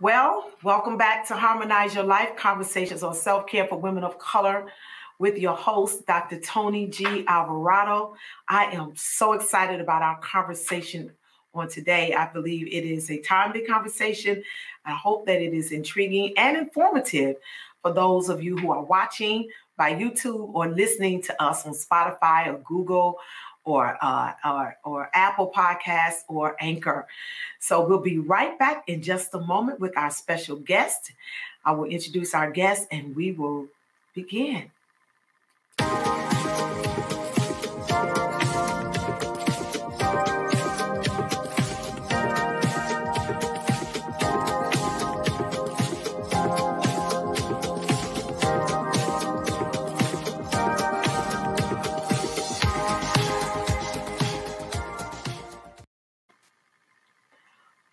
Well, welcome back to Harmonize Your Life, Conversations on Self-Care for Women of Color with your host, Dr. Toni G. Alvarado. I am so excited about our conversation on today. I believe it is a timely conversation. I hope that it is intriguing and informative for those of you who are watching by YouTube or listening to us on Spotify or Google or Apple Podcasts or Anchor. So we'll be right back in just a moment with our special guest. I will introduce our guest and we will begin.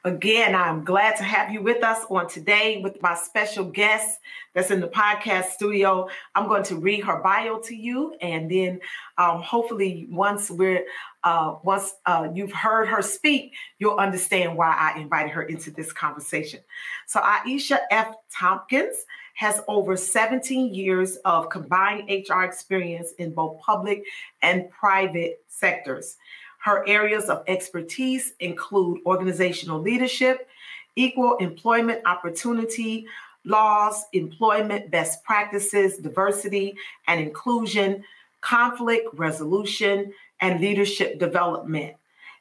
Again, I'm glad to have you with us on today with my special guest that's in the podcast studio. I'm going to read her bio to you, and then hopefully once you've heard her speak, you'll understand why I invited her into this conversation. So Aisha F. Thompkins has over 17 years of combined HR experience in both public and private sectors. Her areas of expertise include organizational leadership, equal employment opportunity, laws, employment best practices, diversity and inclusion, conflict resolution, and leadership development.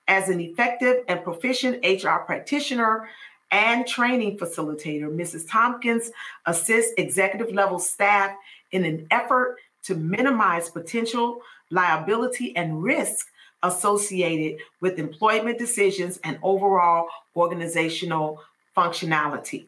As an effective and proficient HR practitioner and training facilitator, Mrs. Thompkins assists executive level staff in an effort to minimize potential liability and risk associated with employment decisions and overall organizational functionality.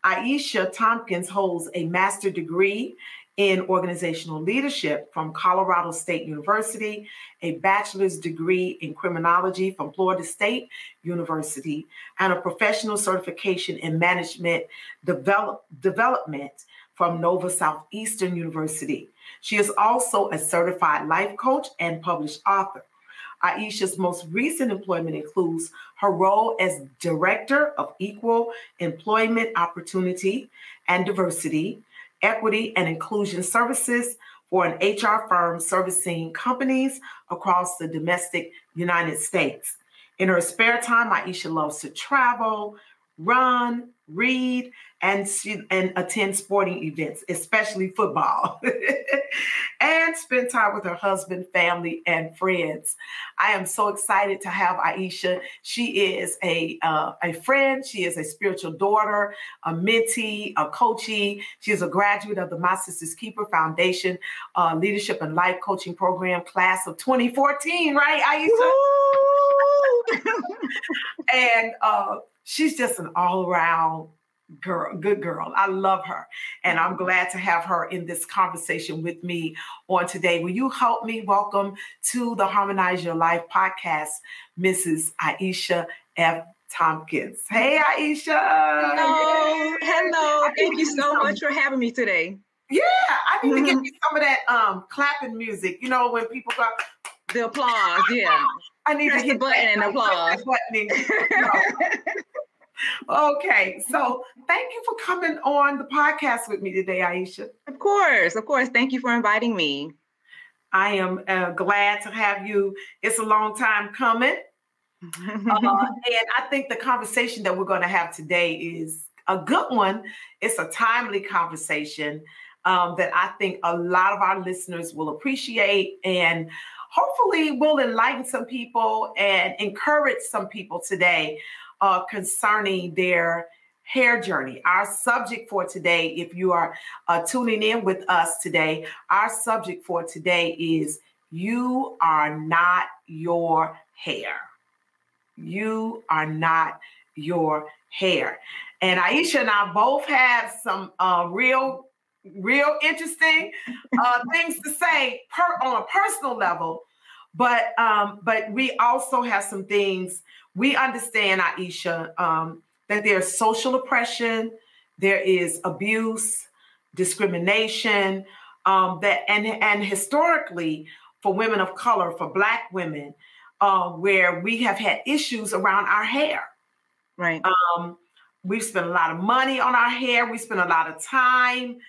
Aisha Thompkins holds a master's degree in organizational leadership from Colorado State University, a bachelor's degree in criminology from Florida State University, and a professional certification in management development from Nova Southeastern University. She is also a certified life coach and published author. Aisha's most recent employment includes her role as Director of Equal Employment Opportunity and Diversity, Equity and Inclusion Services for an HR firm servicing companies across the domestic United States. In her spare time, Aisha loves to travel, run, read, and attend sporting events, especially football, and spend time with her husband, family, and friends. I am so excited to have Aisha. She is a friend. She is a spiritual daughter, a mentee, a coachee. She is a graduate of the My Sister's Keeper Foundation Leadership and Life Coaching Program, class of 2014, right, Aisha? And she's just an all-around good girl. I love her. And I'm glad to have her in this conversation with me on today. Will you help me welcome to the Harmonize Your Life podcast, Mrs. Aisha F. Tompkins. Hey, Aisha. Hello. Hello. Thank you so much for having me today. Yeah, I need to give you some of that clapping music. You know, when people go, the applause. Yeah. I need to hit the button and applause. Okay, so thank you for coming on the podcast with me today, Aisha. Of course. Thank you for inviting me. I am glad to have you. It's a long time coming. And I think the conversation that we're going to have today is a good one. It's a timely conversation that I think a lot of our listeners will appreciate, and hopefully will enlighten some people and encourage some people today concerning their hair journey. Our subject for today, if you are tuning in with us today, our subject for today is you are not your hair. You are not your hair. And Aisha and I both have some real interesting things to say on a personal level, but we also have some things. We understand, Aisha, that there's social oppression, there is abuse, discrimination, and historically for women of color, for Black women, where we have had issues around our hair. Right. We spend a lot of money on our hair. We spend a lot of time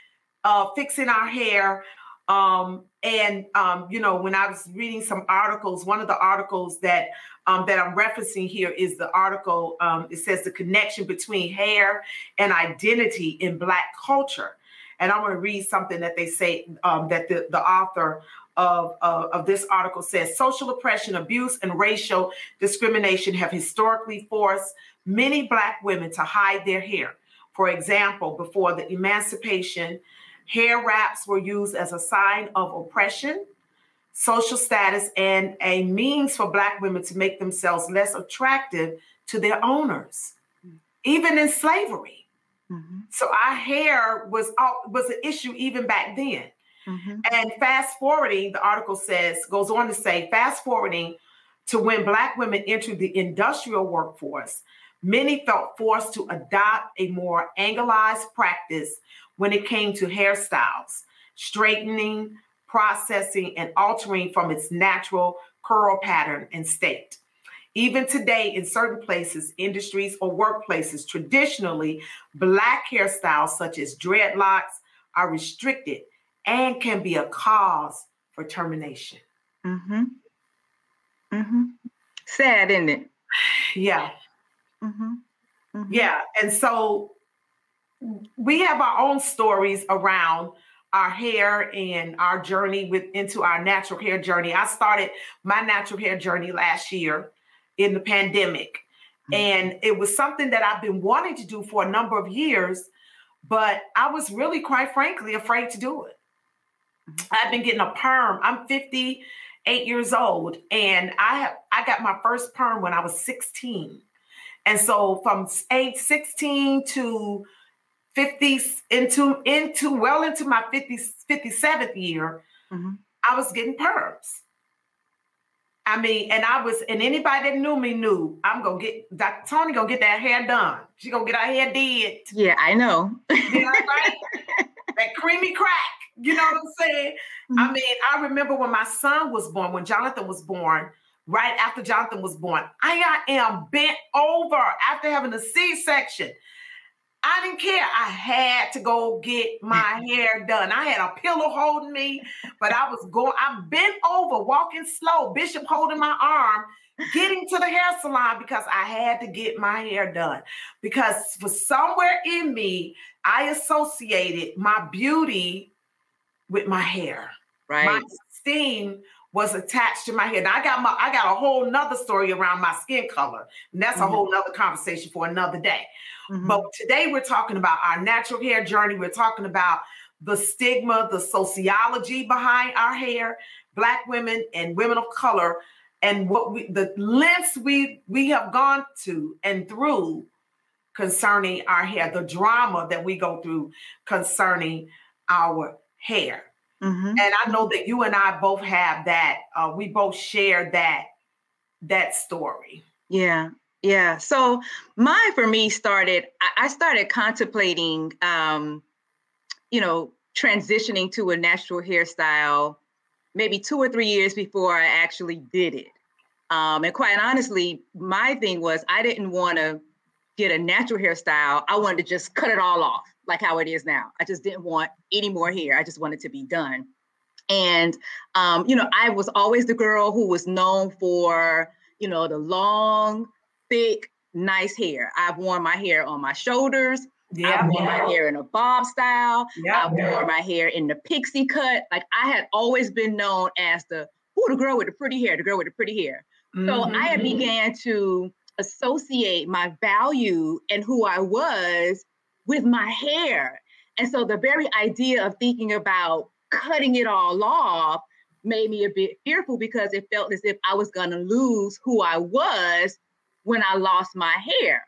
fixing our hair. When I was reading some articles, one of the articles that I'm referencing here is the article. It says the connection between hair and identity in Black culture. And I'm going to read something that they say that the author of this article says: social oppression, abuse, and racial discrimination have historically forced many Black women to hide their hair. For example, before the emancipation, hair wraps were used as a sign of oppression, social status, and a means for Black women to make themselves less attractive to their owners, even in slavery. Mm-hmm. So our hair was an issue even back then. Mm-hmm. And fast forwarding, the article goes on to say, fast forwarding to when Black women entered the industrial workforce, many felt forced to adopt a more anglicized practice when it came to hairstyles, straightening, processing, and altering from its natural curl pattern and state. Even today, in certain places, industries, or workplaces, traditionally, Black hairstyles such as dreadlocks are restricted and can be a cause for termination. Mm-hmm. Mm-hmm. Sad, isn't it? Yeah. Mm-hmm. Mm-hmm. Yeah. And so we have our own stories around our hair and our journey into our natural hair journey. I started my natural hair journey last year in the pandemic. Mm-hmm. And it was something that I've been wanting to do for a number of years, but I was really, quite frankly, afraid to do it. Mm-hmm. I've been getting a perm. I'm 58 years old, and I got my first perm when I was 16. And so from age 16 to 50 into my 57th year, mm-hmm. I was getting perms. I mean, and anybody that knew me knew Dr. Toni gonna get that hair done. She gonna get her hair did. Yeah, I know. You know, right? That creamy crack. You know what I'm saying? Mm-hmm. I mean, I remember when my son was born, when Jonathan was born, right after Jonathan was born, I am bent over after having a C-section. I didn't care. I had to go get my hair done. I had a pillow holding me, but I'm bent over, walking slow, Bishop holding my arm, getting to the hair salon because I had to get my hair done. Because for somewhere in me, I associated my beauty with my hair. Right. My esteem was attached to my hair. Now, I got a whole nother story around my skin color. And that's a whole nother conversation for another day. Mm-hmm. But today we're talking about our natural hair journey. We're talking about the stigma, the sociology behind our hair, Black women and women of color, and the lengths we have gone to and through concerning our hair, the drama that we go through concerning our hair. Mm-hmm. And I know that you and I both have that. We both share that story. Yeah. Yeah. So mine for me I started contemplating, transitioning to a natural hairstyle maybe 2 or 3 years before I actually did it. And quite honestly, my thing was I didn't want to get a natural hairstyle. I wanted to just cut it all off like how it is now. I just didn't want any more hair. I just wanted to be done. And, I was always the girl who was known for, the long, thick, nice hair. I've worn my hair on my shoulders. Yeah. I've worn my hair in a bob style. Yeah. I've worn my hair in the pixie cut. Like I had always been known as the girl with the pretty hair, the girl with the pretty hair. Mm-hmm. So I began to associate my value and who I was with my hair. And so the very idea of thinking about cutting it all off made me a bit fearful because it felt as if I was going to lose who I was when I lost my hair.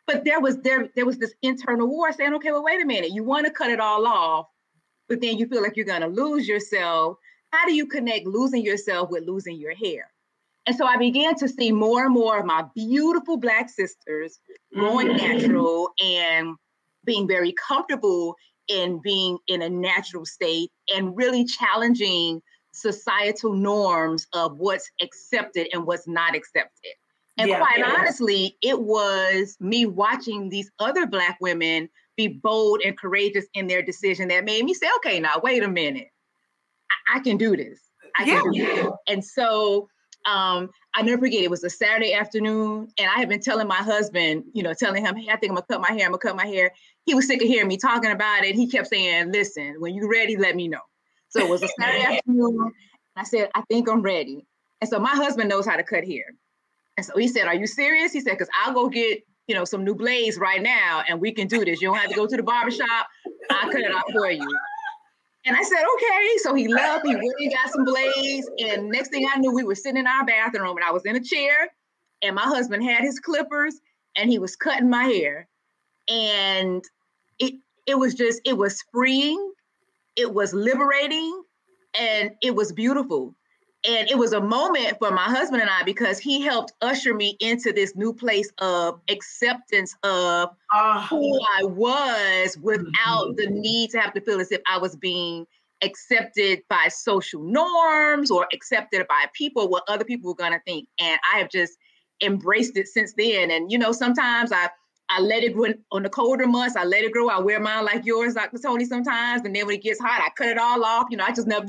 But there was this internal war saying, okay, well, wait a minute. You want to cut it all off, but then you feel like you're going to lose yourself. How do you connect losing yourself with losing your hair? And so I began to see more and more of my beautiful Black sisters going natural and being very comfortable in being in a natural state and really challenging societal norms of what's accepted and what's not accepted. And quite honestly, it was me watching these other Black women be bold and courageous in their decision that made me say, okay, now wait a minute. I can do this. I can do this. And so I never forget, it was a Saturday afternoon, and I had been telling my husband, telling him, hey, I think I'm gonna cut my hair. He was sick of hearing me talking about it. He kept saying, listen, when you're ready, let me know. So it was a Saturday afternoon. And I said, I think I'm ready. And so my husband knows how to cut hair. And so he said, are you serious? He said, because I'll go get, some new blades right now, and we can do this. You don't have to go to the barbershop. I'll cut it out for you. And I said, okay. So he left, he went and got some blades. And next thing I knew, we were sitting in our bathroom, and I was in a chair, and my husband had his clippers, and he was cutting my hair. And it was freeing, it was liberating, and it was beautiful. And it was a moment for my husband and I, because he helped usher me into this new place of acceptance of who I was without the need to have to feel as if I was being accepted by social norms or accepted by people, what other people were going to think. And I have just embraced it since then. And, sometimes I let it grow on the colder months. I let it grow. I wear mine like yours, Dr. Toni, sometimes. And then when it gets hot, I cut it all off. You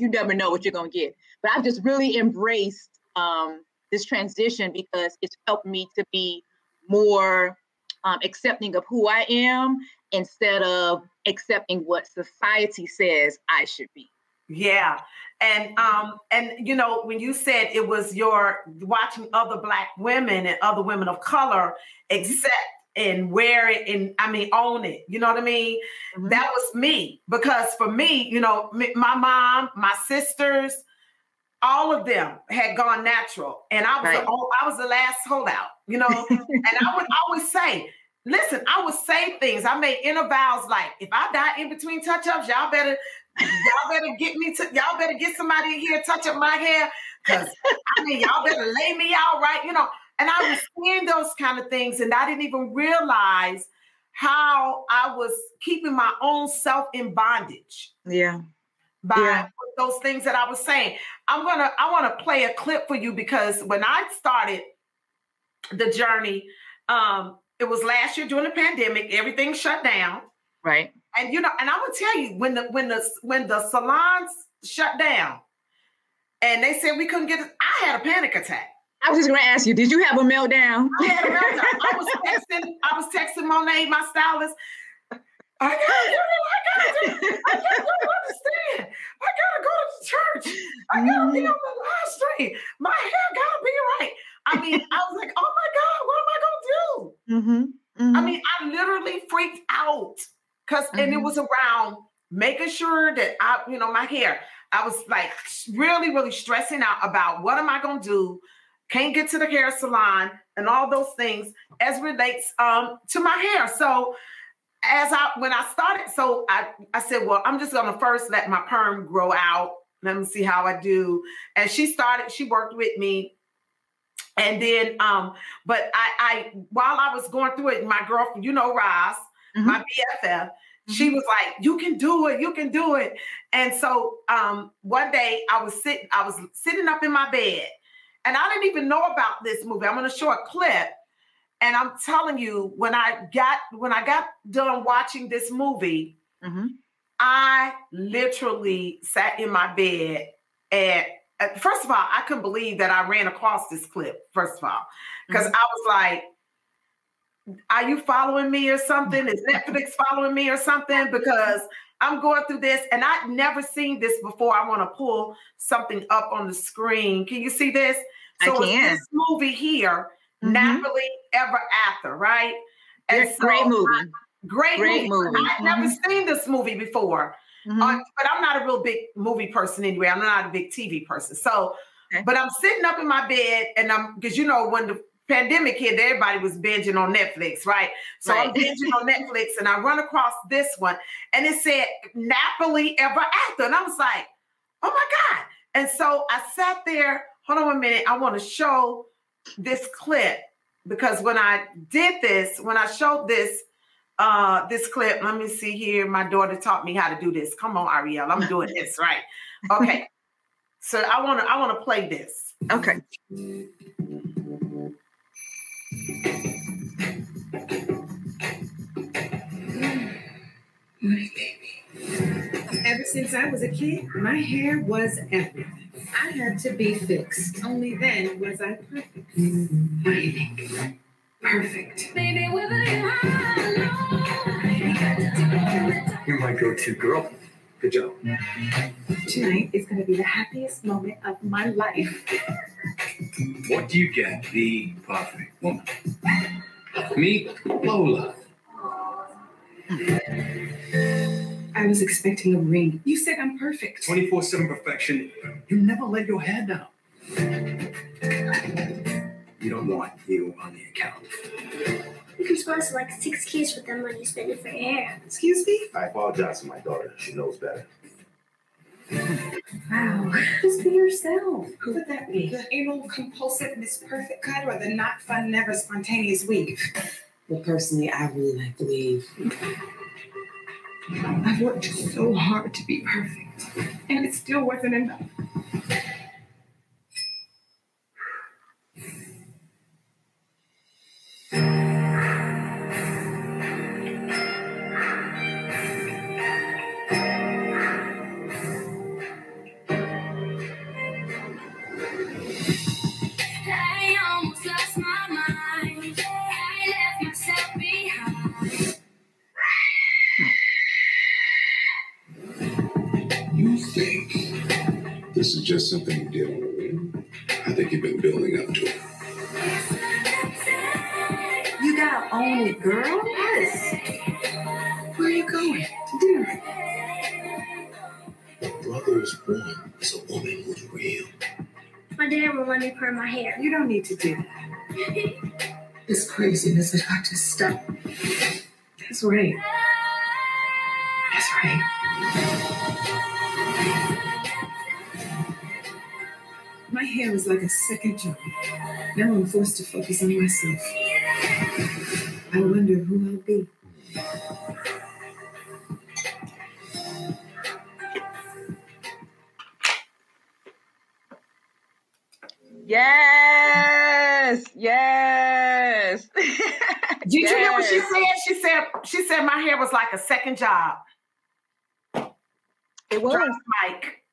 never know what you're going to get. But I've just really embraced this transition because it's helped me to be more accepting of who I am instead of accepting what society says I should be. Yeah. And when you said it was your watching other Black women and other women of color accept and wear it and own it. You know what I mean? Mm-hmm. That was me, because for me, my mom, my sisters, all of them had gone natural, and I was the last holdout, and I would always say, listen, I would say things. I made inner vows like, if I die in between touch-ups, y'all better get somebody in here to touch up my hair, because y'all better lay me out right, And I was saying those kind of things, and I didn't even realize how I was keeping my own self in bondage. Yeah. By those things that I was saying. I want to play a clip for you, because when I started the journey, it was last year during the pandemic, everything shut down. Right. And and I would tell you, when the salons shut down and they said we couldn't get it, I had a panic attack. I was just going to ask you, did you have a meltdown? I had a meltdown. I was texting Monet, my stylist. I gotta understand. I gotta go to church. I gotta be on the live stream. My hair gotta be right. I was like, oh my God, what am I gonna do? Mm-hmm. Mm-hmm. I literally freaked out and it was around making sure that my hair, I was like really, really stressing out about what am I gonna do? Can't get to the hair salon and all those things as relates to my hair. So when I started, so I said, well, I'm just going to first let my perm grow out. Let me see how I do. And she worked with me. And then, but while I was going through it, my girlfriend, Roz, my BFF, she was like, you can do it. And so one day I was sitting up in my bed, and I didn't even know about this movie. I'm going to show a clip. And I'm telling you, when I got done watching this movie, I literally sat in my bed, and first of all, I couldn't believe that I ran across this clip, first of all, because I was like, are you following me or something? Is Netflix following me or something? Because I'm going through this, and I've never seen this before. I want to pull something up on the screen. Can you see this? So it's this movie here, Nappily Ever After, right? And so, great movie. Great movie. I've never seen this movie before, but I'm not a real big movie person anyway. I'm not a big TV person. So, but I'm sitting up in my bed, and because when the pandemic hit, everybody was binging on Netflix, right? So I'm binging on Netflix, and I run across this one, and it said Nappily Ever After, and I was like, oh my God. And so I sat there. Hold on a minute. I want to show this clip, because when I showed this clip, let me see here. My daughter taught me how to do this. Come on, Ariel, I'm doing this right. Okay. So I want to play this. Okay. My baby. Ever since I was a kid, my hair was everything. I had to be fixed. Only then was I perfect. Baby. Perfect. Baby, you're my go-to girl. Good job. Tonight is going to be the happiest moment of my life. What do you get? The perfect woman. Meet Lola. I was expecting a ring. You said I'm perfect. 24/7 perfection. You never let your hair down. You don't want you on the account. You can sponsor like 6 kids with that money you spend it for your hair. Excuse me? I apologize to my daughter. She knows better. Wow. Just be yourself. Who would that be? The anal compulsive Miss Perfect cut or the not fun, never spontaneous weave? Well, personally, I really like the weave. I've worked so hard to be perfect, and it still wasn't enough. I almost lost my mind. I left myself behind. You think this is just something you did on a whim? I think you've been building up to it. You gotta own it, girl. Yes. Where are you going? To dinner. A brother is born as a woman who's real. My dad won't let me perm my hair. You don't need to do that. This craziness has got to stop. That's right. That's right. My hair was like a second job. Now I'm forced to focus on myself. I wonder who I'll be. Yes, yes. Did you hear what she said? She said my hair was like a second job. It was. Drop the mic.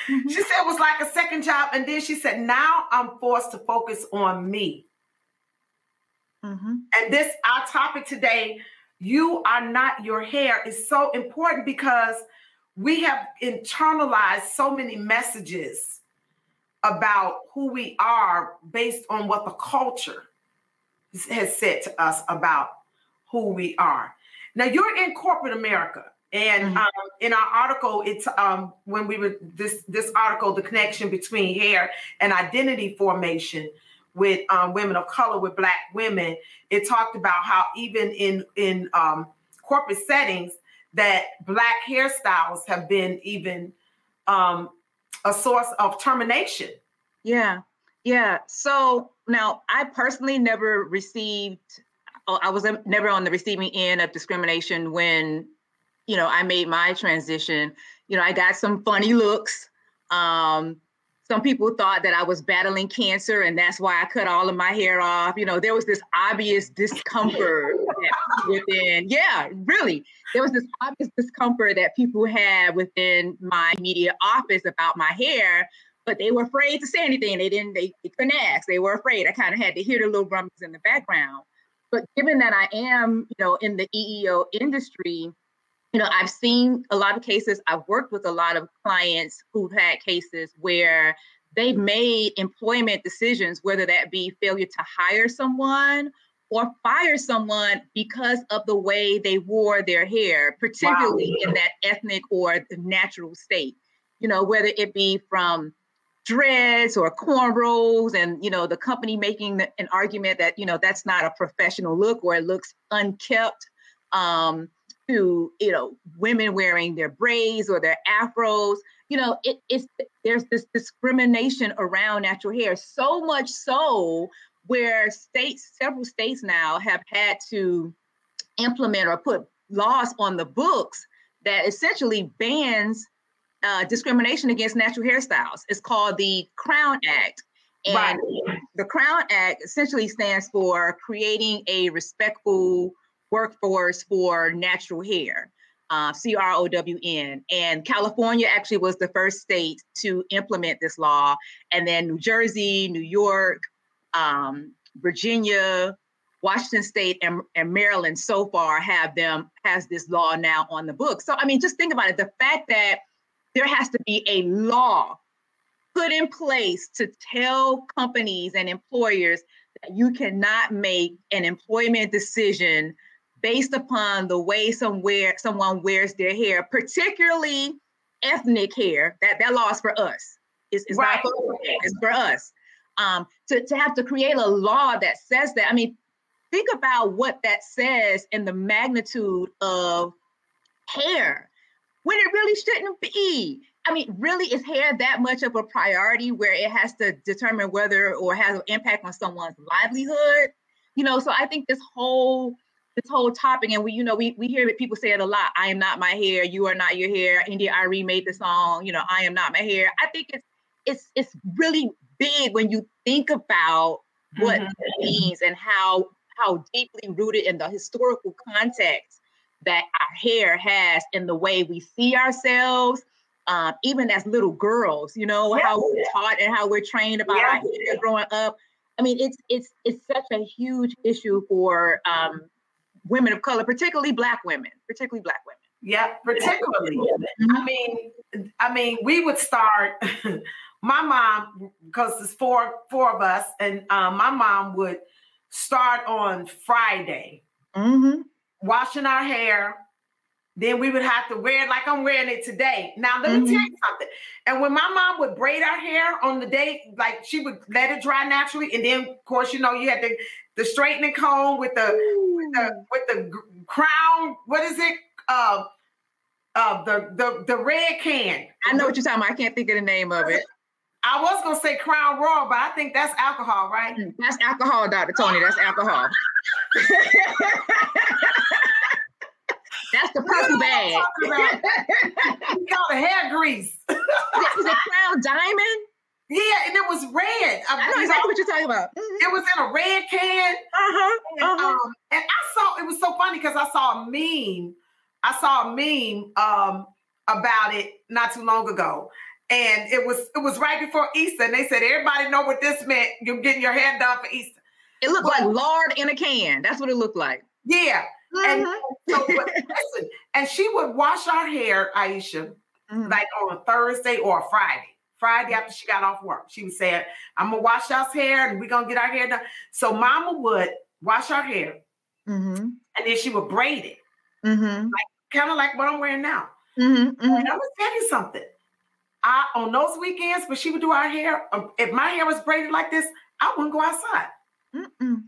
She said it was like a second job, and then she said, now I'm forced to focus on me. And this, our topic today, you are not your hair, is so important because we have internalized so many messages about who we are based on what the culture has said to us about who we are. Now, you're in corporate America. And in our article, it's when we were this article, the connection between hair and identity formation with women of color, with Black women, it talked about how even in corporate settings that Black hairstyles have been even a source of termination. Yeah. So now I personally never received, I was never on the receiving end of discrimination when I made my transition. I got some funny looks. Some people thought that I was battling cancer and that's why I cut all of my hair off. There was this obvious discomfort within, there was this obvious discomfort that people had within my immediate office about my hair, but they were afraid to say anything. They couldn't ask. They were afraid. I kind of had to hear the little rumblings in the background. But given that I am, in the EEO industry, I've seen a lot of cases. I've worked with a lot of clients who've had cases where they've made employment decisions, whether that be failure to hire someone or fire someone because of the way they wore their hair, particularly in that ethnic or natural state, whether it be from dreads or cornrows and, the company making an argument that, that's not a professional look or it looks unkept. To women wearing their braids or their afros, there's this discrimination around natural hair, so much so where several states now have had to implement or put laws on the books that essentially bans discrimination against natural hairstyles. It's called the Crown Act, and the Crown Act essentially stands for creating a respectful workforce for natural hair. CROWN. And California actually was the first state to implement this law. And then New Jersey, New York, Virginia, Washington State, and Maryland so far has this law now on the books. So, I mean, just think about it. The fact that there has to be a law put in place to tell companies and employers that you cannot make an employment decision based upon the way someone wears their hair, particularly ethnic hair. That law is for us. It's right. Not for them, it's for us. To have to create a law that says that, I mean, think about what that says in the magnitude of hair when it really shouldn't be. I mean, really, is hair that much of a priority where it has to determine whether or has an impact on someone's livelihood? You know, so I think this whole topic, and we hear people say it a lot. I am not my hair. You are not your hair. India Arie made the song. You know, I am not my hair. I think it's really big when you think about what it means and how deeply rooted in the historical context that our hair has in the way we see ourselves, even as little girls. You know, how we're taught and how we're trained about our hair growing up. I mean, it's such a huge issue for women of color, particularly Black women. Yeah, particularly. I mean, we would start. My mom, because there's four of us, and my mom would start on Friday, washing our hair. Then we would have to wear it like I'm wearing it today. Now, let me tell you something. And when my mom would braid our hair on the day, like she would let it dry naturally. And then, of course, you know, you had the straightening comb with the crown. What is it? The red can. I know what you're talking about. I can't think of the name of it. I was going to say Crown Royal, but I think that's alcohol, right? That's alcohol, Dr. Toni. That's alcohol. That's the purple bag. We call it hair grease. Was it Crown Diamond? Yeah, and it was red. I know exactly what you're talking about. It was in a red can. And I saw, it was so funny because I saw a meme. About it not too long ago. And it was right before Easter. And they said, everybody know what this meant. You're getting your hair done for Easter. It looked like lard in a can. That's what it looked like. Yeah. And so, but listen, and she would wash our hair, Aisha, like on a Thursday or a Friday. Friday after she got off work. She would say, I'm going to wash y'all's hair and we're going to get our hair done. So mama would wash our hair and then she would braid it. Like, kind of like what I'm wearing now. And I'm going to tell you something. On those weekends, when she would do our hair, if my hair was braided like this, I wouldn't go outside.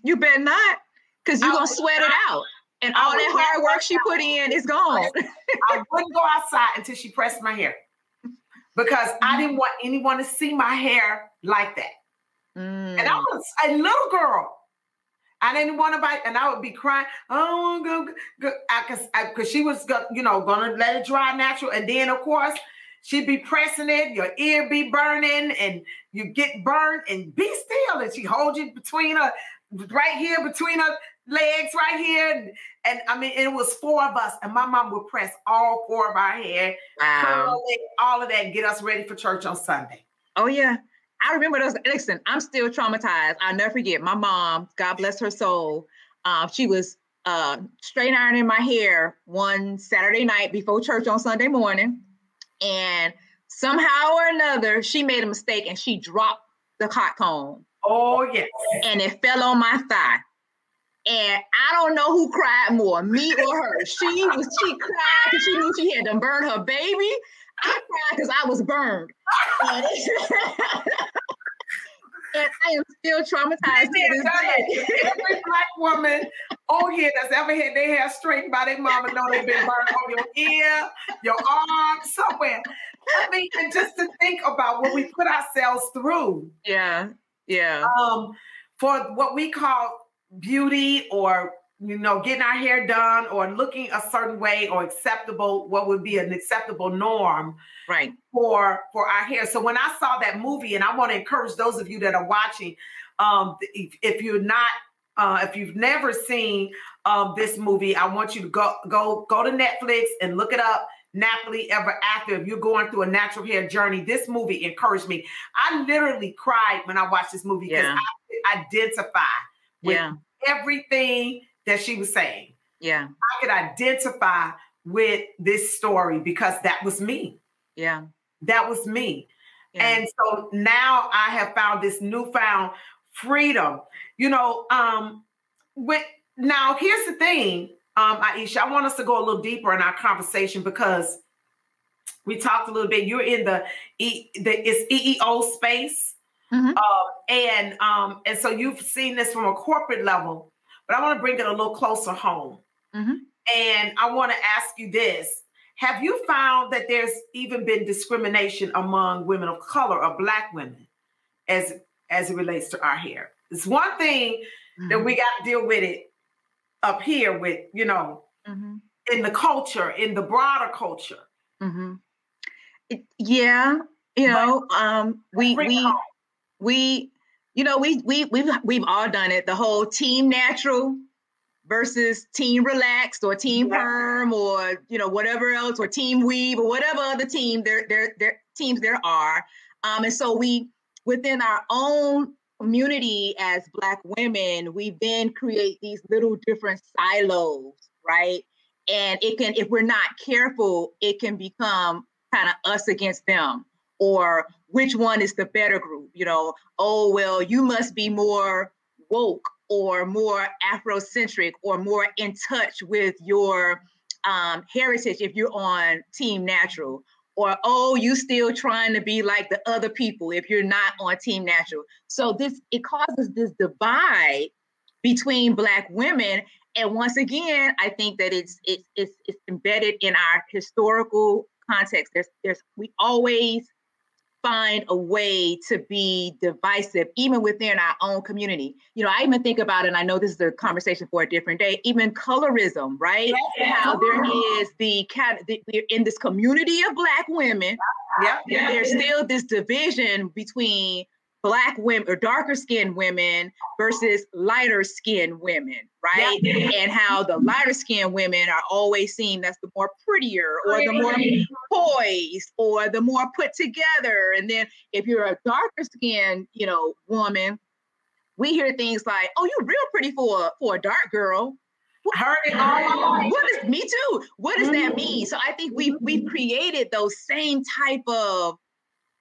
You better not, because you're going to sweat it out. And all that hard work she put in is gone. I wouldn't go outside until she pressed my hair. Because I didn't want anyone to see my hair like that. And I was a little girl. I didn't want to bite, and I would be crying. Oh, go. Because she was, going to let it dry natural. And then, of course, she'd be pressing it. Your ear be burning, and you get burned. And be still. And she holds you between her, right here, between her legs, right here. And I mean, it was four of us, and my mom would press all four of our hair, curl it, all of that, and get us ready for church on Sunday. Oh yeah. I remember those. Listen, I'm still traumatized. I'll never forget my mom, God bless her soul. She was straight ironing my hair one Saturday night before church on Sunday morning. And somehow or another, she made a mistake and she dropped the hot comb. Oh, yes. And it fell on my thigh. And I don't know who cried more, me or her. She cried because she knew she had done burned her baby. I cried because I was burned. And I am still traumatized to this day. Every Black woman that's ever had their hair straightened by their mama know they've been burned on your ear, your arm, somewhere. I mean, and just to think about what we put ourselves through. Yeah. For what we call beauty, or getting our hair done, or looking a certain way, or acceptable, what would be an acceptable norm, right, for our hair. So when I saw that movie, and I want to encourage those of you that are watching, if you've never seen of this movie. I want you to go to Netflix and look it up. Nappily Ever After. If you're going through a natural hair journey, this movie encouraged me. I literally cried when I watched this movie because I identify with everything that she was saying. Yeah. I could identify with this story because that was me. Yeah. That was me. Yeah. And so now I have found this newfound freedom. You know, now here's the thing, Aisha, I want us to go a little deeper in our conversation because we talked a little bit. You're in the EEO space. Mm-hmm. And so you've seen this from a corporate level, but I want to bring it a little closer home. Mm-hmm. And I want to ask you this. Have you found that there's even been discrimination among women of color or Black women as it relates to our hair? It's one thing that we got to deal with it up here with, you know, in the culture, in the broader culture. Mm-hmm. Yeah. You know, we've all done it. The whole team natural versus team relaxed or team perm or, you know, whatever else, or team weave or whatever other team there teams there are. And so we, within our own community as Black women, we then create these little different silos, right? And it can, if we're not careful, it can become kind of us against them, or which one is the better group, you know? Oh, well, you must be more woke or more Afrocentric or more in touch with your heritage if you're on Team Natural. Or, oh, you still trying to be like the other people if you're not on Team Natural. So it causes this divide between Black women. And once again, I think that it's embedded in our historical context. We always find a way to be divisive, even within our own community. You know, I even think about, and I know this is a conversation for a different day, even colorism, right? How there is we're in this community of Black women. There's still this division between Black women or darker skinned women versus lighter skinned women, right? And how the lighter skinned women are always seen as the more prettier or the more poised or the more put together. And then if you're a darker skinned, you know, woman, we hear things like, "Oh, you're real pretty for a dark girl." Heard it all. Me too. What does that mean? So I think we've created those same type of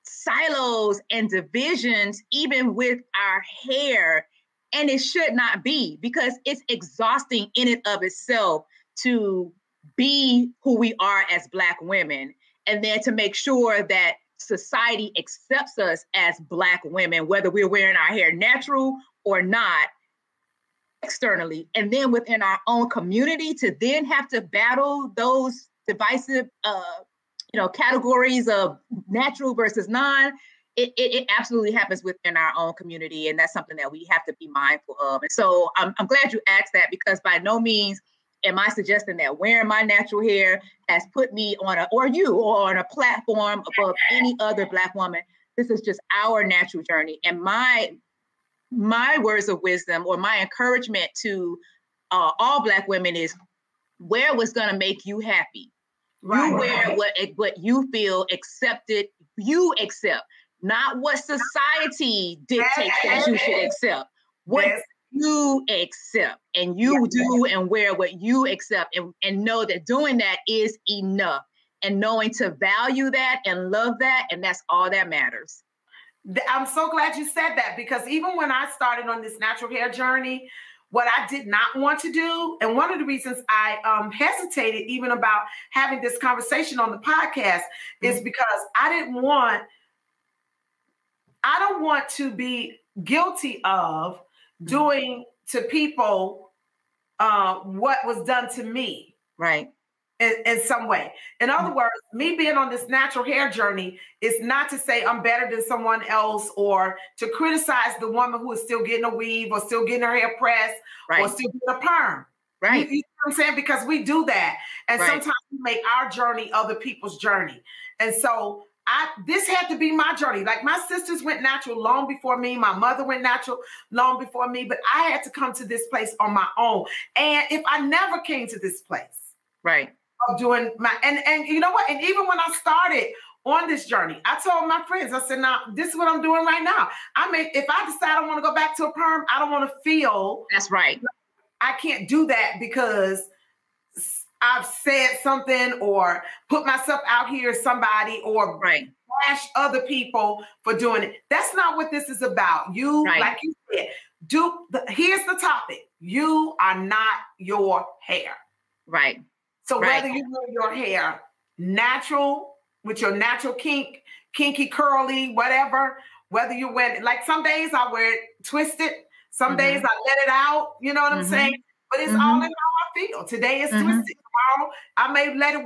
silos and divisions, even with our hair. And it should not be, because it's exhausting in and of itself to be who we are as Black women. And then to make sure that society accepts us as Black women, whether we're wearing our hair natural or not, externally. And then within our own community to then have to battle those divisive categories of natural versus non, it absolutely happens within our own community. And that's something that we have to be mindful of. And so I'm glad you asked that, because by no means am I suggesting that wearing my natural hair has put me on on a platform above any other Black woman. This is just our natural journey. And my words of wisdom or my encouragement to all Black women is wear what's going to make you happy. Right. You wear what you feel accepted, you accept, not what society dictates that you should accept. What you accept, and you do and wear what you accept, and know that doing that is enough, and knowing to value that and love that, and that's all that matters. I'm so glad you said that, because even when I started on this natural hair journey, what I did not want to do, and one of the reasons I hesitated even about having this conversation on the podcast, is because I don't want to be guilty of doing to people what was done to me. Right. In some way. In other words, me being on this natural hair journey is not to say I'm better than someone else, or to criticize the woman who is still getting a weave or still getting her hair pressed, or still getting a perm. Right. You know what I'm saying? Because we do that. And sometimes we make our journey other people's journey. And so this had to be my journey. Like my sisters went natural long before me. My mother went natural long before me, but I had to come to this place on my own. And if I never came to this place, right, of doing and you know what? And even when I started on this journey, I told my friends, I said, now this is what I'm doing right now. If I decide I want to go back to a perm, I don't want to feel that's right. I can't do that because I've said something or put myself out here as somebody or bash other people for doing it. That's not what this is about. You, like you said, here's the topic. You are not your hair. Right. So whether you wear your hair natural, with your natural kinky, curly, whatever, whether you wear it, like some days I wear it twisted, some days I let it out, you know what I'm saying? But it's all in how I feel. Today is twisted. Tomorrow I may let it,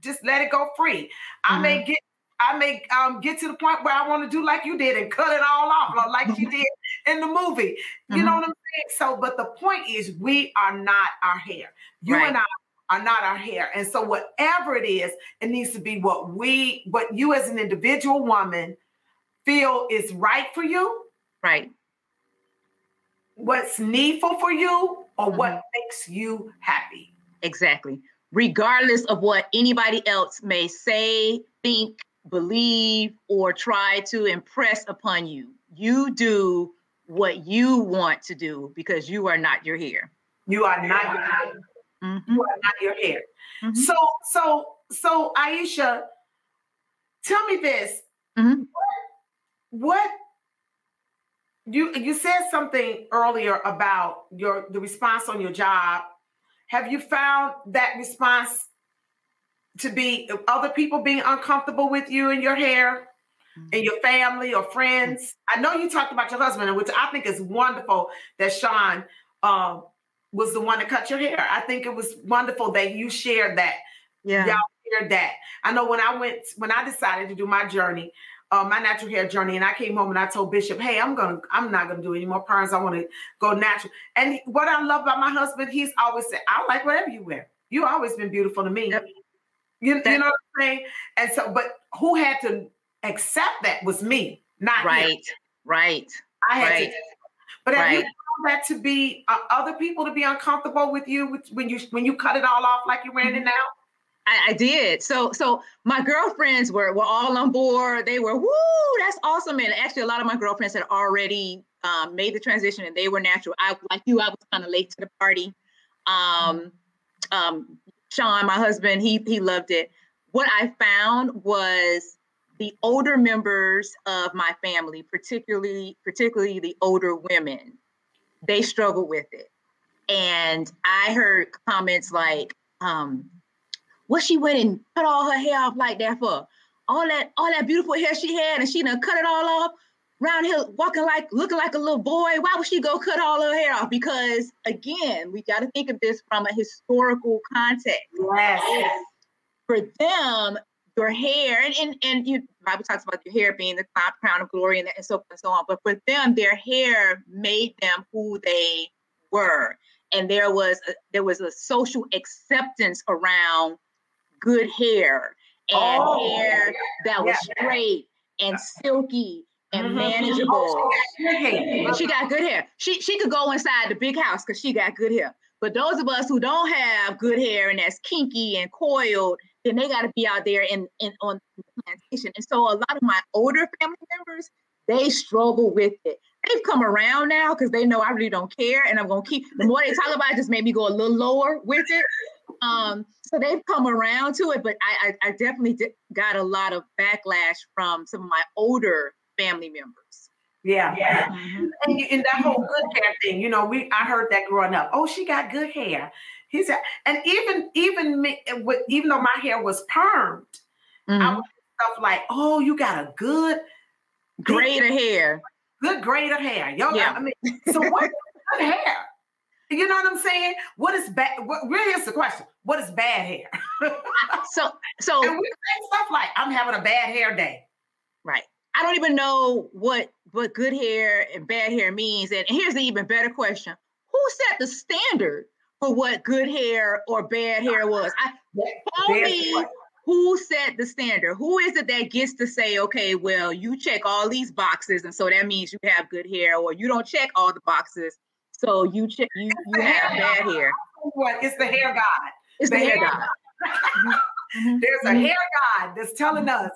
just let it go free. I may get to the point where I want to do like you did and cut it all off, like she did in the movie. You know what I'm saying? So, but the point is, we are not our hair. You and I are not our hair. And so whatever it is, it needs to be what you as an individual woman feel is right for you. Right. What's needful for you or what makes you happy. Exactly. Regardless of what anybody else may say, think, believe, or try to impress upon you. You do what you want to do because you are not your hair. You are not your hair. You are not your hair. So Aisha, tell me this. What you said something earlier about the response on your job. Have you found that response to be other people being uncomfortable with you and your hair and your family or friends? I know you talked about your husband, which I think is wonderful that Sean was the one to cut your hair. I think it was wonderful that you shared that. Yeah. Y'all shared that. I know when I decided to do my journey, my natural hair journey, and I came home and I told Bishop, hey, I'm not gonna do any more perms. I want to go natural. And what I love about my husband, he's always said, I like whatever you wear. You've always been beautiful to me. Yep. You know what I'm saying? And so, but who had to accept that was me, not him. Right. I had to. But have you found that to be other people to be uncomfortable with you when you cut it all off like you ran it now? I did. So my girlfriends were all on board. They were, woo, that's awesome. And actually, a lot of my girlfriends had already made the transition and they were natural. I was kind of late to the party. Sean, my husband, he loved it. What I found was the older members of my family, particularly the older women, they struggled with it. And I heard comments like, what she went and cut all her hair off like that for? All that beautiful hair she had and she done cut it all off around here looking like a little boy. Why would she go cut all her hair off? Because again, we got to think of this from a historical context. Yes. For them, your hair, and you, the Bible talks about your hair being the crown of glory and so forth and so on. But for them, their hair made them who they were. And there was a social acceptance around good hair and hair that was straight and silky and manageable. She got good hair. She could go inside the big house because she got good hair. But those of us who don't have good hair and that's kinky and coiled, then they got to be out there on the plantation. And so a lot of my older family members, they struggle with it. They've come around now because they know I really don't care, and I'm gonna keep. The more they talk about it, just made me go a little lower with it. So they've come around to it, but I definitely got a lot of backlash from some of my older family members. Yeah. And that whole good hair thing, I heard that growing up. Oh, she got good hair. He said, and even me, even though my hair was permed, I would stuff like, oh, you got a good grade of hair. Good grade of hair. So what's good hair? You know what I'm saying? What is bad? Really is the question. What is bad hair? So and we say stuff like, I'm having a bad hair day. Right. I don't even know what good hair and bad hair means. And here's the even better question. Who set the standard for what good hair or bad hair was? who set the standard? Who is it that gets to say, okay, well, you check all these boxes, and so that means you have good hair, or you don't check all the boxes, so you have bad hair. What? It's the hair god. It's the hair god. There's a hair god that's telling us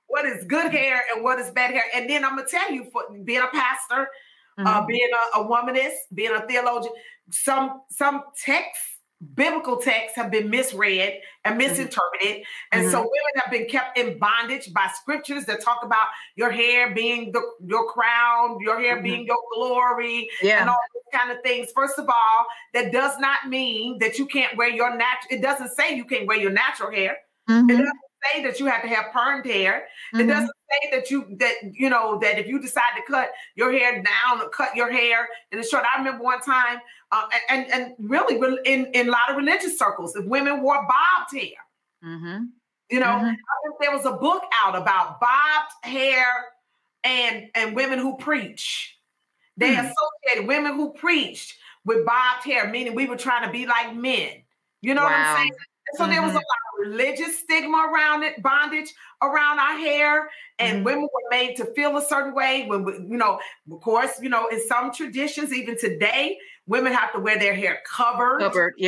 what is good hair and what is bad hair. And then I'm gonna tell you, for being a pastor, being a womanist, being a theologian, some texts, biblical texts, have been misread and misinterpreted. And so women have been kept in bondage by scriptures that talk about your hair being your crown, your hair being your glory, and all those kind of things. First of all, that does not mean that you can't wear your natural. It doesn't say you can't wear your natural hair. It doesn't say that you have to have permed hair. It doesn't say that that if you decide to cut your hair down or cut your hair in a short. I remember one time, and really in a lot of religious circles, if women wore bobbed hair, I think there was a book out about bobbed hair and women who preach. They associated women who preached with bobbed hair, meaning we were trying to be like men. You know what I'm saying? So there was a lot of religious stigma around it, bondage around our hair, and women were made to feel a certain way. When of course, in some traditions, even today, women have to wear their hair covered. When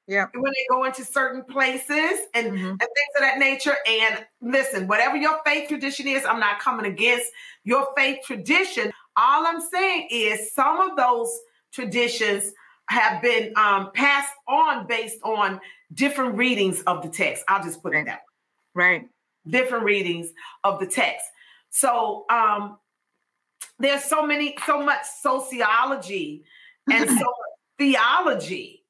they go into certain places and things of that nature. And listen, whatever your faith tradition is, I'm not coming against your faith tradition. All I'm saying is some of those traditions have been passed on based on different readings of the text. I'll just put it that way. Right. Different readings of the text. So there's so much sociology and so much theology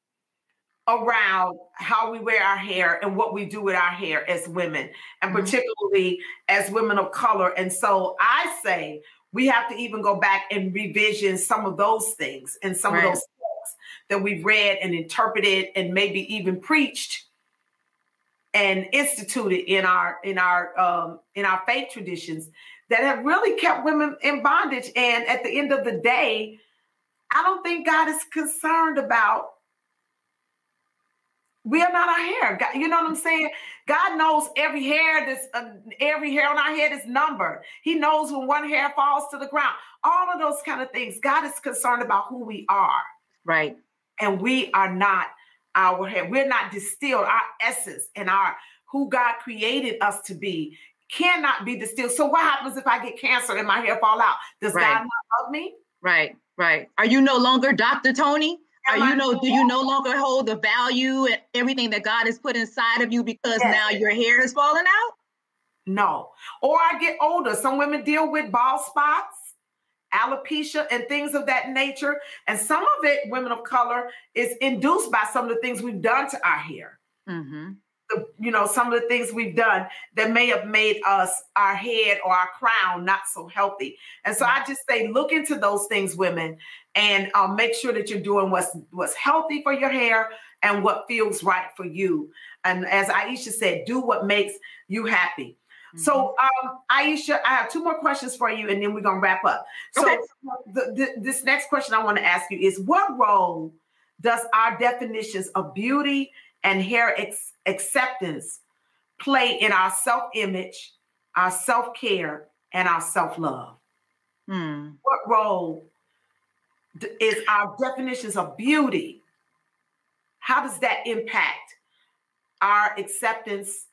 around how we wear our hair and what we do with our hair as women, and particularly as women of color. And so I say we have to even go back and revision some of those things and some of those that we've read and interpreted and maybe even preached and instituted in our faith traditions that have really kept women in bondage. And at the end of the day, I don't think God is concerned about. We are not our hair. God, you know what I'm saying? God knows every hair on our head is numbered. He knows when one hair falls to the ground. All of those kind of things. God is concerned about who we are. Right. And we are not our hair. We're not distilled. Our essence and who God created us to be cannot be distilled. So what happens if I get cancer and my hair fall out? Does God not love me? Right. Are you no longer Dr. Toni? Do you no longer hold the value and everything that God has put inside of you because now your hair is falling out? No. Or I get older. Some women deal with bald spots, alopecia, and things of that nature. And some of it, women of color, is induced by some of the things we've done to our hair. Some of the things we've done that may have made our head or our crown not so healthy. And so I just say, look into those things, women, and make sure that you're doing what's healthy for your hair and what feels right for you. And as Aisha said, do what makes you happy. So, Aisha, I have two more questions for you, and then we're going to wrap up. So this next question I want to ask you is, what role does our definitions of beauty and hair acceptance play in our self-image, our self-care, and our self-love? What role is our definitions of beauty? How does that impact our acceptance,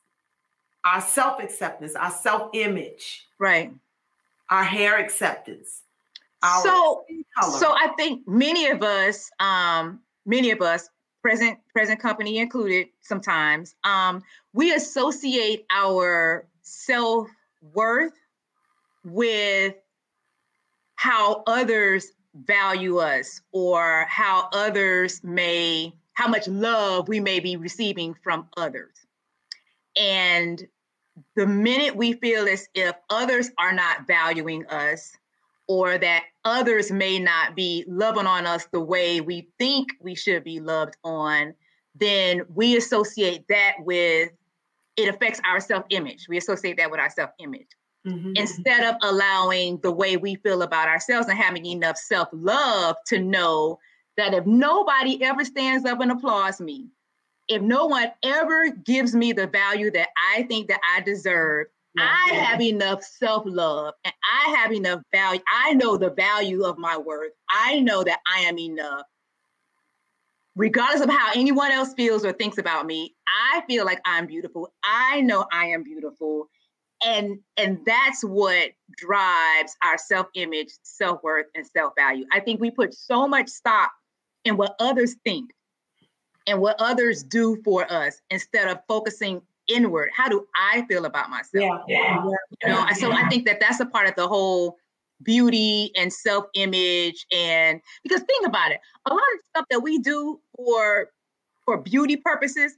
our self-acceptance, our self-image, our hair acceptance? So I think many of us, present company included sometimes, we associate our self-worth with how others value us or how much love we may be receiving from others. And the minute we feel as if others are not valuing us or that others may not be loving on us the way we think we should be loved on, then we associate that with, it affects our self-image. We associate that with our self-image. Instead of allowing the way we feel about ourselves and having enough self-love to know that if nobody ever stands up and applauds me, if no one ever gives me the value that I think that I deserve, I have enough self-love and I have enough value. I know the value of my worth. I know that I am enough. Regardless of how anyone else feels or thinks about me, I feel like I'm beautiful. I know I am beautiful. And that's what drives our self-image, self-worth, and self-value. I think we put so much stock in what others think and what others do for us instead of focusing inward. How do I feel about myself? So I think that that's a part of the whole beauty and self-image. And because think about it, a lot of stuff that we do for beauty purposes,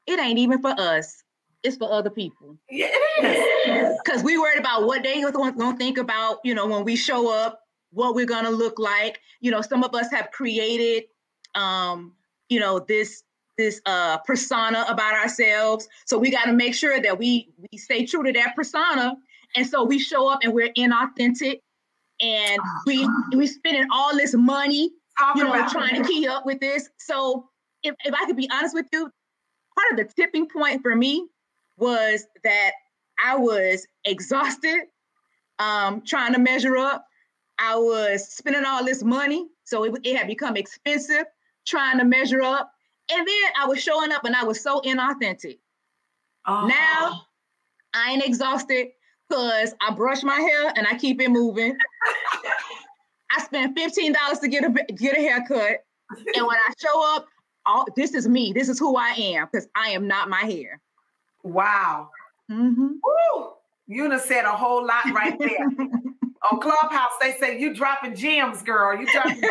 it ain't even for us. It's for other people. Yeah, it is. Because we worried about what they going to think about, when we show up, what we're going to look like. Some of us have created, this persona about ourselves. So we got to make sure that we stay true to that persona. And so we show up and we're inauthentic and we spending all this money, trying to keep up with this. So if I could be honest with you, part of the tipping point for me was that I was exhausted, trying to measure up. I was spending all this money. So it had become expensive trying to measure up. And then I was showing up and I was so inauthentic. Now I ain't exhausted because I brush my hair and I keep it moving. I spent $15 to get a haircut. And when I show up, this is me. This is who I am because I am not my hair. Wow. Mm-hmm. Woo! You done said a whole lot right there. On Clubhouse, they say you dropping gems, girl. You dropping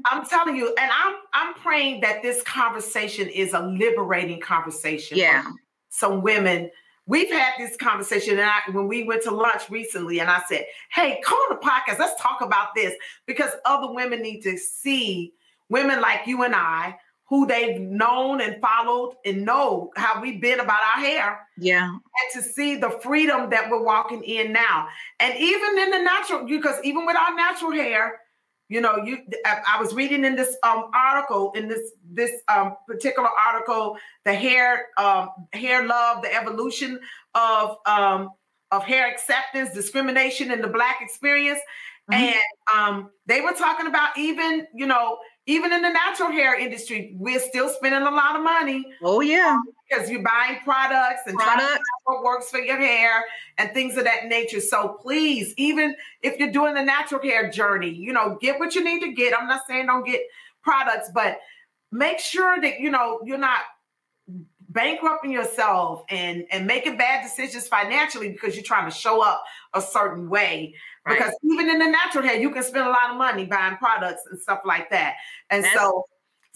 I'm telling you, and I'm praying that this conversation is a liberating conversation. Yeah. For some women. We've had this conversation, and when we went to lunch recently, and I said, "Hey, come on the podcast. Let's talk about this," because other women need to see women like you and I, who they've known and followed and know how we've been about our hair. Yeah. And to see the freedom that we're walking in now. And even in the natural, because even with our natural hair, I was reading in this article, in this particular article, the hair love, the evolution of hair acceptance, discrimination in the Black experience. Mm-hmm. And they were talking about even in the natural hair industry, we're still spending a lot of money. Oh, yeah. Because you're buying products and trying to find what works for your hair and things of that nature. So please, even if you're doing the natural hair journey, get what you need to get. I'm not saying don't get products, but make sure that, you're not bankrupting yourself and making bad decisions financially because you're trying to show up a certain way. Right. Because even in the natural hair, you can spend a lot of money buying products and stuff like that. And so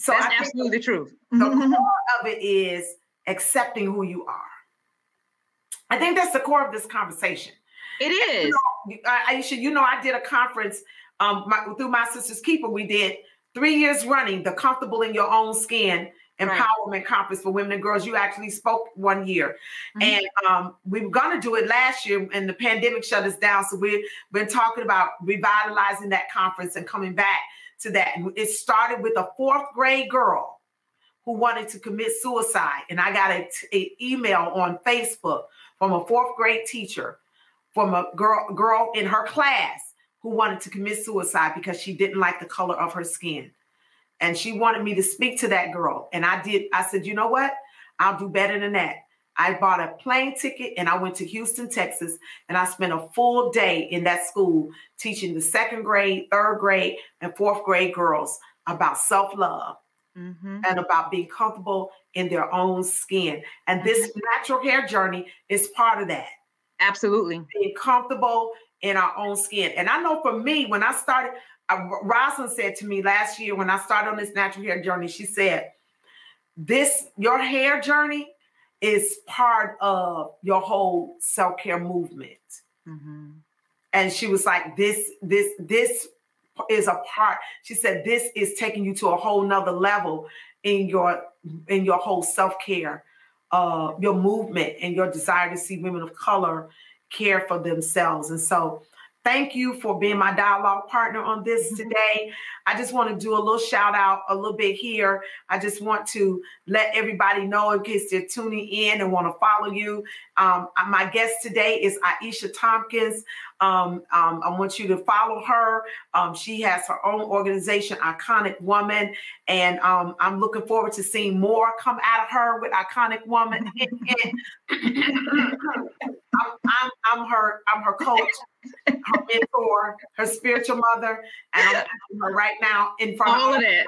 that's absolutely the truth. The core of it is accepting who you are. I think that's the core of this conversation. It is. Aisha, I did a conference through My Sister's Keeper. We did 3 years running, the Comfortable in Your Own Skin Empowerment Conference for Women and Girls. You actually spoke 1 year. Mm-hmm. And we were going to do it last year and the pandemic shut us down. So we've been talking about revitalizing that conference and coming back to that. And it started with a 4th grade girl who wanted to commit suicide. And I got an email on Facebook from a 4th grade teacher from a girl in her class who wanted to commit suicide because she didn't like the color of her skin. And she wanted me to speak to that girl. And I did. I said, you know what? I'll do better than that. I bought a plane ticket and I went to Houston, Texas, and I spent a full day in that school teaching the 2nd grade, 3rd grade, and 4th grade girls about self-love and about being comfortable in their own skin. And this natural hair journey is part of that. Absolutely. Being comfortable in our own skin. And I know for me, when I started, Rosalind said to me last year when I started on this natural hair journey, she said, your hair journey is part of your whole self-care movement. Mm-hmm. And she was like, this is a part. She said, this is taking you to a whole nother level in your whole self-care, your movement and your desire to see women of color care for themselves. And so Thank you for being my dialogue partner on this today. I just want to do a little shout out a little bit here. I just want to let everybody know in case they're tuning in and want to follow you. My guest today is Aisha Thompkins. I want you to follow her. She has her own organization, Iconic Woman, and I'm looking forward to seeing more come out of her with Iconic Woman. I'm her coach, her mentor, her spiritual mother, and I'm having her right now in front all of it.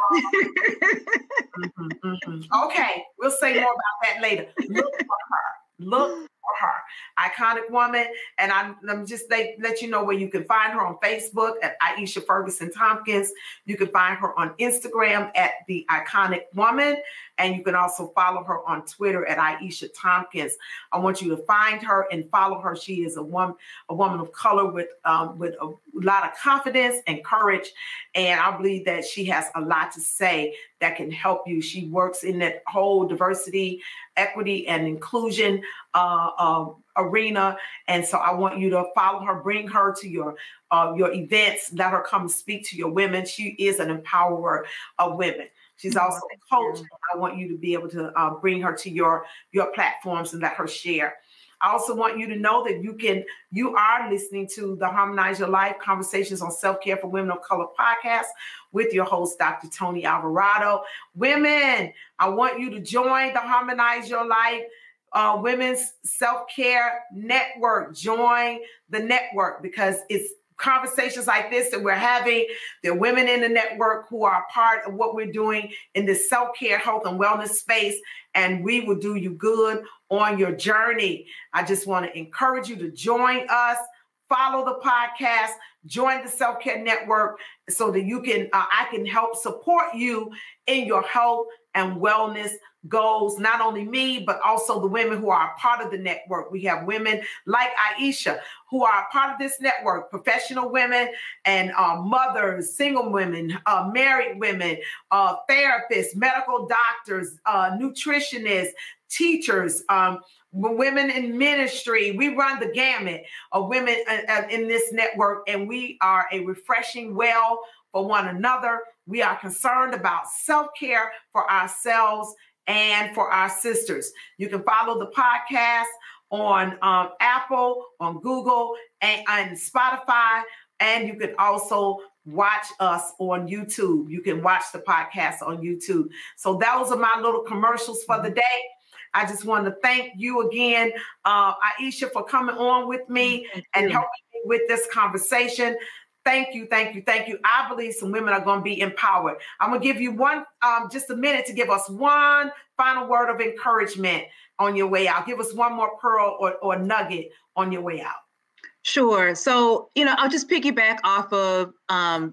Okay, we'll say more about that later. Look for her. Look for her. Iconic Woman. And I'm just let you know where you can find her on Facebook at Aisha Ferguson Thompkins. You can find her on Instagram at The Iconic Woman. And you can also follow her on Twitter at Aisha Thompkins. I want you to find her and follow her. She is a woman of color with a lot of confidence and courage. And I believe that she has a lot to say that can help you. She works in that whole diversity, equity, and inclusion arena. And so I want you to follow her, bring her to your events, let her come speak to your women. She is an empowerer of women. She's also a coach. I want you to be able to bring her to your platforms and let her share. I also want you to know that you are listening to the Harmonize Your Life Conversations on Self-Care for Women of Color podcast with your host, Dr. Toni Alvarado. Women, I want you to join the Harmonize Your Life Women's Self-Care Network. Join the network because it's conversations like this that we're having. There are women in the network who are part of what we're doing in this self-care, health, and wellness space, and we will do you good on your journey. I just want to encourage you to join us, follow the podcast, join the self-care network so that you can, I can help support you in your health and wellness goals, not only me, but also the women who are a part of the network. We have women like Aisha who are a part of this network, professional women and mothers, single women, married women, therapists, medical doctors, nutritionists, teachers, women in ministry. We run the gamut of women in this network, and we are a refreshing well for one another. We are concerned about self-care for ourselves and for our sisters. You can follow the podcast on Apple, on Google, and Spotify, and you can also watch us on YouTube. You can watch the podcast on YouTube. So those are my little commercials for the day. I just want to thank you again, Aisha, for coming on with me and helping me with this conversation. Thank you, thank you, thank you. I believe some women are going to be empowered. I'm going to give you just a minute to give us one final word of encouragement on your way out. Give us one more pearl or nugget on your way out. Sure. So, I'll just piggyback off of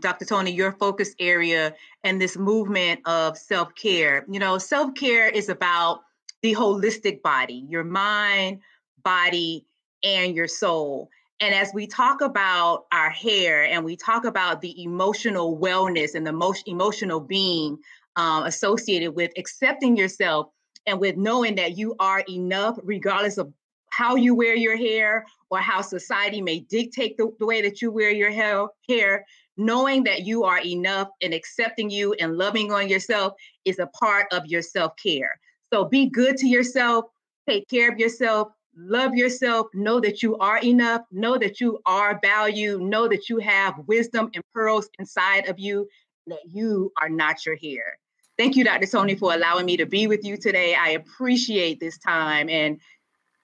Dr. Toni, your focus area and this movement of self-care. Self-care is about the holistic body, your mind, body, and your soul. And as we talk about our hair and we talk about the emotional wellness and the emotional being associated with accepting yourself and with knowing that you are enough, regardless of how you wear your hair or how society may dictate the way that you wear your hair, knowing that you are enough and accepting you and loving on yourself is a part of your self-care. So be good to yourself, take care of yourself, love yourself, know that you are enough, know that you are valued, know that you have wisdom and pearls inside of you, that you are not your hair. Thank you, Dr. Toni, for allowing me to be with you today. I appreciate this time and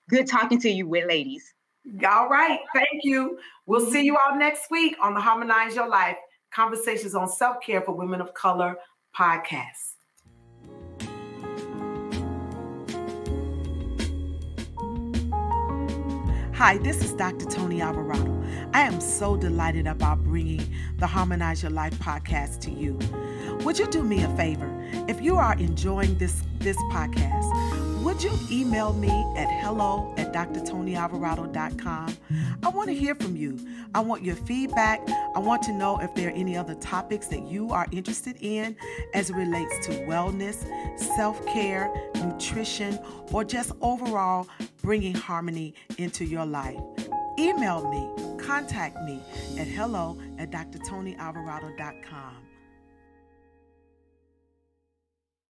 good talking to you ladies. All right. Thank you. We'll see you all next week on the Harmonize Your Life Conversations on Self-Care for Women of Color podcast. Hi, this is Dr. Toni Alvarado. I am so delighted about bringing the Harmonize Your Life podcast to you. Would you do me a favor? If you are enjoying this podcast, would you email me at hello@drtonialvarado.com? I want to hear from you. I want your feedback. I want to know if there are any other topics that you are interested in as it relates to wellness, self-care, nutrition, or just overall bringing harmony into your life. Email me, contact me at hello@drtonyalvarado.com.